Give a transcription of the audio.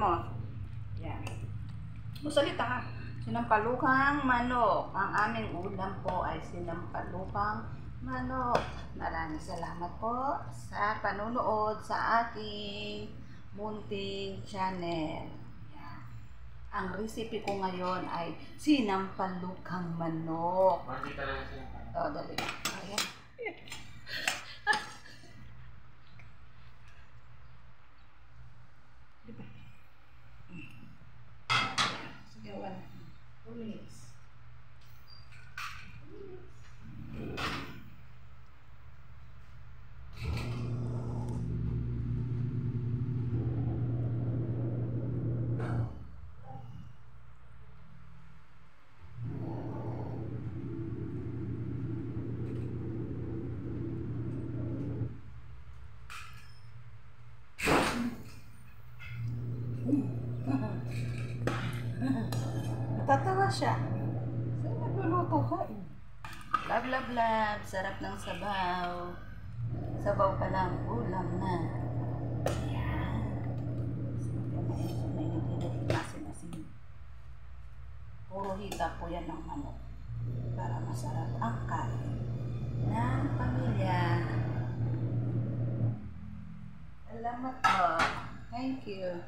mo. Yan. Salita ka. Sinampalukang manok. Ang aming ulam po ay sinampalukang manok. Maraming salamat po sa panunood sa aking munting channel. Yan. Ang recipe ko ngayon ay sinampalukang manok. Oh, dali. Ayan. Sige, 2 minutes. Natatawa siya. Saan nagluluto ka eh? Love, love, love. Sarap ng sabaw. Sabaw pa lang, ulam na. Ayan. May asin-asin. Puro hita po yan ng manok. Para masarap ang kain ng pamilya. Salamat po. Thank you.